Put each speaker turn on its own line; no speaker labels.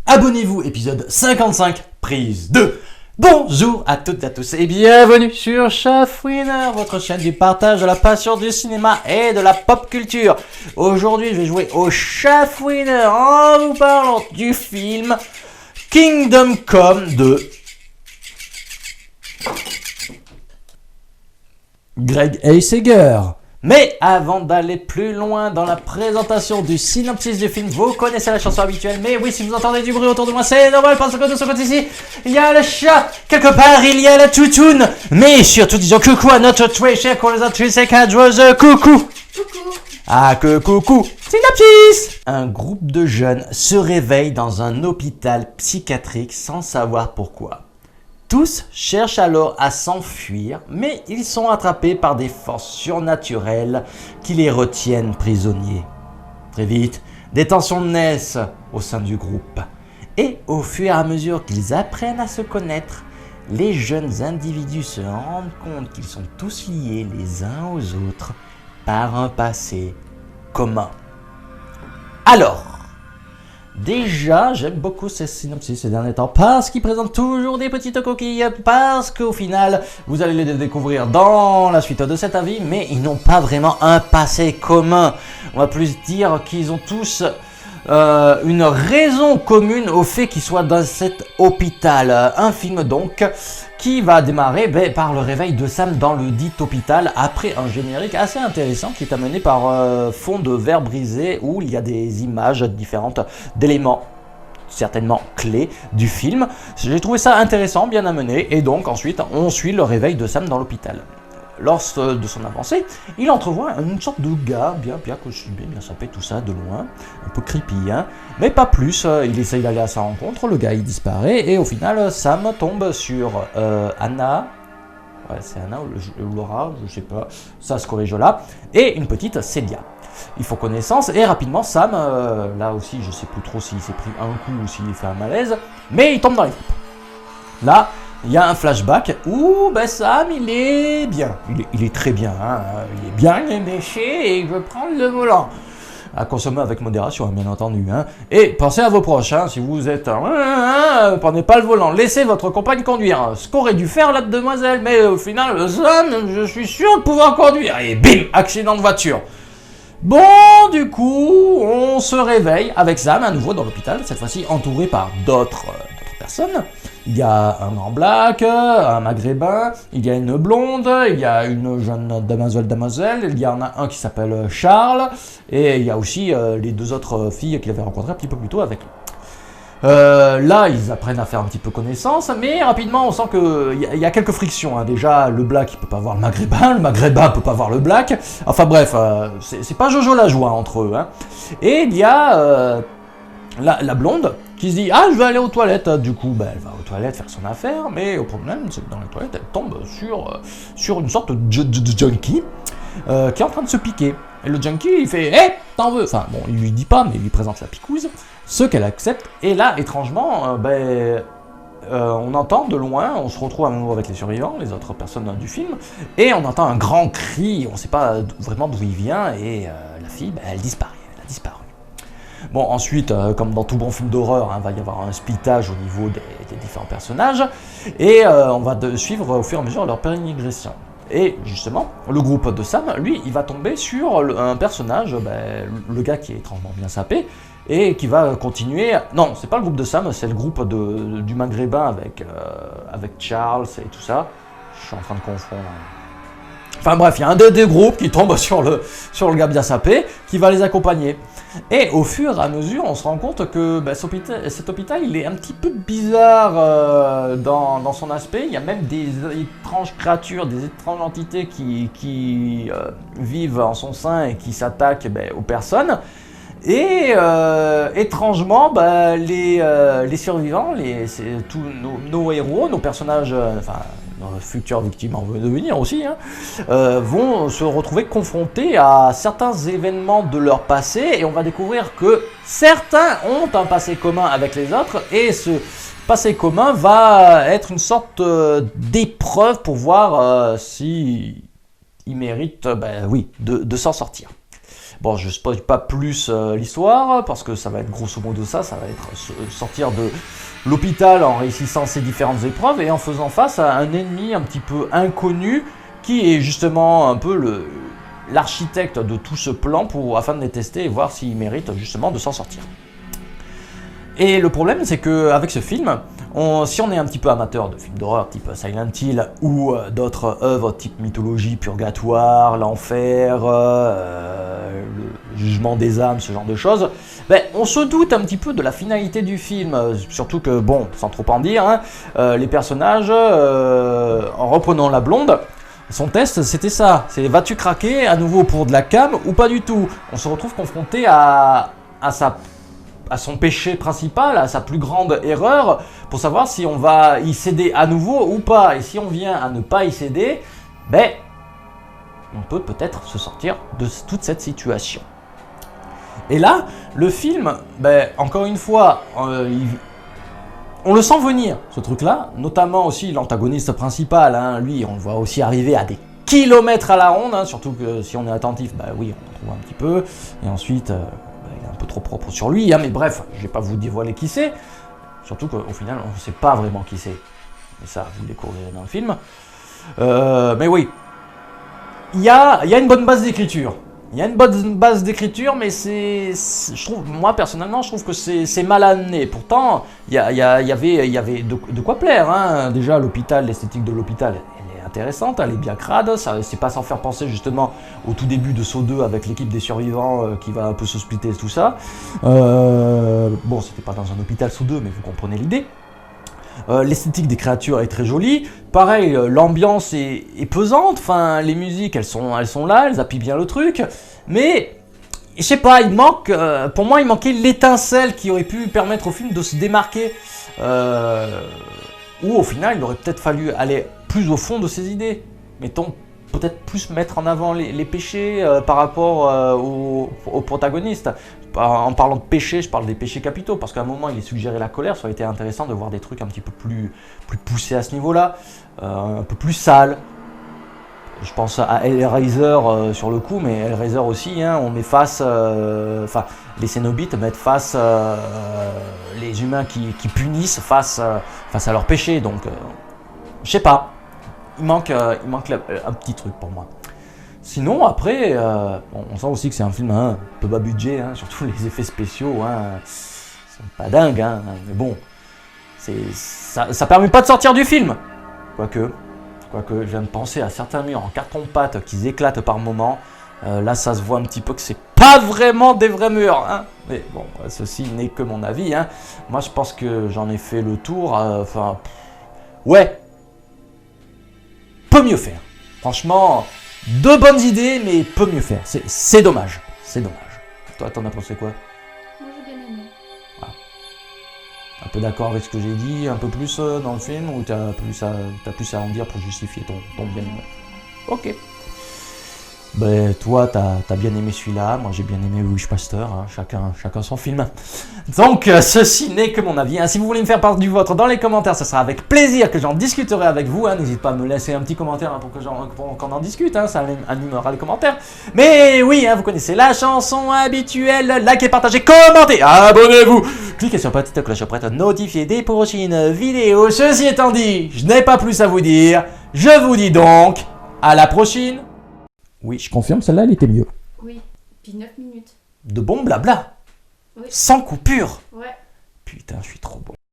Abonnez-vous, épisode 55, prise 2. Bonjour à toutes et à tous et bienvenue sur Chafouineur, votre chaîne du partage de la passion du cinéma et de la pop culture. Aujourd'hui, je vais jouer au Chafouineur en vous parlant du film Kingdom Come de Greg Eiseger. Mais avant d'aller plus loin dans la présentation du synopsis du film, vous connaissez la chanson habituelle, mais oui, si vous entendez du bruit autour de moi, c'est normal parce que de ce côté-ci, il y a le chat, quelque part il y a la toutoune, mais surtout disons coucou à notre très chère colonisatrice et cadreuse, coucou. Ah que coucou. Synopsis. Un groupe de jeunes se réveille dans un hôpital psychiatrique sans savoir pourquoi. Tous cherchent alors à s'enfuir, mais ils sont attrapés par des forces surnaturelles qui les retiennent prisonniers. Très vite, des tensions naissent au sein du groupe. Et au fur et à mesure qu'ils apprennent à se connaître, les jeunes individus se rendent compte qu'ils sont tous liés les uns aux autres par un passé commun. Alors, déjà, j'aime beaucoup ces synopsis ces derniers temps parce qu'ils présentent toujours des petites coquilles, parce qu'au final, vous allez les découvrir dans la suite de cet avis, mais ils n'ont pas vraiment un passé commun. On va plus dire qu'ils ont tous une raison commune au fait qu'ils soient dans cet hôpital. Un film donc qui va démarrer par le réveil de Sam dans le dit hôpital après un générique assez intéressant qui est amené par fond de verre brisé où il y a des images différentes d'éléments certainement clés du film. J'ai trouvé ça intéressant, bien amené, et donc ensuite on suit le réveil de Sam dans l'hôpital. Lors de son avancée, il entrevoit une sorte de gars bien costumé, bien sapé, tout ça de loin, un peu creepy, hein, mais pas plus. Il essaye d'aller à sa rencontre, le gars il disparaît, et au final Sam tombe sur Anna, ouais c'est Anna ou Laura, je sais pas, ça se corrige là, et une petite Célia. Ils font connaissance, et rapidement Sam, là aussi je sais plus trop s'il s'est pris un coup ou s'il fait un malaise, mais il tombe dans les groupes. Là, il y a un flashback où Sam il est bien, il est très bien, hein, il est bien éméché et il veut prendre le volant. À consommer avec modération, bien entendu. Hein. Et pensez à vos proches, hein, si vous êtes prenez pas le volant, laissez votre compagne conduire. Ce qu'aurait dû faire la demoiselle, mais au final, Sam, je suis sûr de pouvoir conduire. Et bim, accident de voiture. Bon, du coup, on se réveille avec Sam à nouveau dans l'hôpital, cette fois-ci entouré par d'autres personnes. Il y a un grand black, un maghrébin, il y a une blonde, il y a une jeune demoiselle, il y en a un qui s'appelle Charles, et il y a aussi les deux autres filles qu'il avait rencontrées un petit peu plus tôt avec lui. Là, ils apprennent à faire un petit peu connaissance, mais rapidement, on sent qu'il y a quelques frictions. Hein. Déjà, le black, il peut pas voir le maghrébin peut pas voir le black. Enfin bref, c'est pas Jojo la joie entre eux. Hein. Et il y a la blonde qui se dit « Ah, je vais aller aux toilettes !» Du coup, elle va aux toilettes faire son affaire, mais au problème, c'est que dans les toilettes, elle tombe sur une sorte de junkie qui est en train de se piquer. Et le junkie, il fait « Hé, t'en veux ?» Enfin, bon, il lui dit pas, mais il lui présente la picouse, ce qu'elle accepte. Et là, étrangement, on entend de loin, on se retrouve à nouveau avec les survivants, les autres personnes du film, et on entend un grand cri, on ne sait pas vraiment d'où il vient, et la fille, elle disparaît, elle a disparu. Bon, ensuite, comme dans tout bon film d'horreur, il va y avoir un splittage au niveau des différents personnages, et on va suivre au fur et à mesure leur pérégrination. Et justement, le groupe de Sam, lui, il va tomber sur un personnage, le gars qui est étrangement bien sapé, et qui va continuer... Non, c'est pas le groupe de Sam, c'est le groupe du maghrébin avec Charles et tout ça. Je suis en train de confondre... Enfin bref, il y a un des groupes qui tombe sur le gars bien sapé, qui va les accompagner. Et au fur et à mesure, on se rend compte que cet hôpital, il est un petit peu bizarre dans son aspect. Il y a même des étranges créatures, des étranges entités qui vivent en son sein et qui s'attaquent aux personnes. Et étrangement, les survivants, tous nos héros, nos personnages, nos futures victimes en devenir aussi, hein, vont se retrouver confrontés à certains événements de leur passé, et on va découvrir que certains ont un passé commun avec les autres, et ce passé commun va être une sorte d'épreuve pour voir si ils méritent, de s'en sortir. Bon, je spoil pas plus l'histoire, parce que ça va être grosso modo ça va être sortir de l'hôpital en réussissant ses différentes épreuves et en faisant face à un ennemi un petit peu inconnu qui est justement un peu l'architecte de tout ce plan afin de les tester et voir s'il mérite justement de s'en sortir. Et le problème, c'est qu'avec ce film, si on est un petit peu amateur de films d'horreur type Silent Hill ou d'autres œuvres type mythologie, purgatoire, l'enfer, le jugement des âmes, ce genre de choses, ben, on se doute un petit peu de la finalité du film. Surtout que, bon, sans trop en dire, hein, les personnages, en reprenant la blonde, son test, c'était ça. C'est vas-tu craquer à nouveau pour de la cam ou pas du tout? On se retrouve confronté à son péché principal, à sa plus grande erreur, pour savoir si on va y céder à nouveau ou pas. Et si on vient à ne pas y céder, ben, on peut peut-être se sortir de toute cette situation. Et là, le film, ben, encore une fois, on le sent venir, ce truc-là, notamment aussi l'antagoniste principal, hein, lui, on le voit aussi arriver à des kilomètres à la ronde, hein, surtout que si on est attentif, ben oui, on en trouve un petit peu, et ensuite, il est un peu trop propre sur lui, hein, mais bref, je vais pas vous dévoiler qui c'est, surtout qu'au final, on ne sait pas vraiment qui c'est, mais ça, vous le découvrirez dans le film. Mais oui, il y a une bonne base d'écriture. Il y a une bonne base d'écriture, mais moi personnellement, je trouve que c'est mal amené. Pourtant, il y avait de quoi plaire. Hein. Déjà, l'hôpital, l'esthétique de l'hôpital, elle est intéressante, elle est bien crade. C'est pas sans faire penser justement au tout début de Saw 2 avec l'équipe des survivants qui va un peu se splitter tout ça. Bon, c'était pas dans un hôpital Saw 2, mais vous comprenez l'idée. L'esthétique des créatures est très jolie. Pareil, l'ambiance est pesante. Enfin, les musiques, elles sont là, elles appuient bien le truc. Mais, je sais pas, pour moi, il manquait l'étincelle qui aurait pu permettre au film de se démarquer. Ou au final, il aurait peut-être fallu aller plus au fond de ses idées. Mettons, peut-être plus mettre en avant les péchés par rapport aux protagonistes. En parlant de péchés, je parle des péchés capitaux, parce qu'à un moment il est suggéré la colère, ça aurait été intéressant de voir des trucs un petit peu plus poussés à ce niveau-là, un peu plus sales. Je pense à Hellraiser sur le coup, mais Hellraiser aussi, hein, on met face, enfin les Cénobites mettent face les humains qui punissent face à leurs péchés, donc je sais pas, il manque un petit truc pour moi. Sinon, après, on sent aussi que c'est un film un peu bas budget, hein, surtout les effets spéciaux, hein, sont pas dingues, hein, mais bon, ça permet pas de sortir du film. Quoique, je viens de penser à certains murs en carton-pâte qui éclatent par moments. Là, ça se voit un petit peu que c'est pas vraiment des vrais murs, hein. Mais bon, ceci n'est que mon avis, hein. Moi, je pense que j'en ai fait le tour. Enfin, ouais, peut mieux faire. Franchement. De bonnes idées, mais peut mieux faire. C'est dommage. C'est dommage. Toi, t'en as pensé quoi?
Moi, j'ai bien aimé.
Ah. Un peu d'accord avec ce que j'ai dit, un peu plus dans le film, ou t'as plus à en dire pour justifier ton bien aimé? Ok. Ben, toi, t'as bien aimé celui-là, moi j'ai bien aimé Wishmaster, hein. Chacun son film. Donc, ceci n'est que mon avis, hein. Si vous voulez me faire part du vôtre dans les commentaires, ce sera avec plaisir que j'en discuterai avec vous, hein. N'hésitez pas à me laisser un petit commentaire, hein, pour qu'on en discute, hein. Ça animera les commentaires. Mais oui, hein, vous connaissez la chanson habituelle, likez, partagez, commentez, abonnez-vous, cliquez sur la petite cloche pour être notifié des prochaines vidéos. Ceci étant dit, je n'ai pas plus à vous dire, je vous dis donc à la prochaine. Oui, je confirme, celle-là, elle était mieux.
Oui, puis 9 minutes.
De bon blabla.
Oui.
Sans coupure.
Ouais.
Putain, je suis trop bon.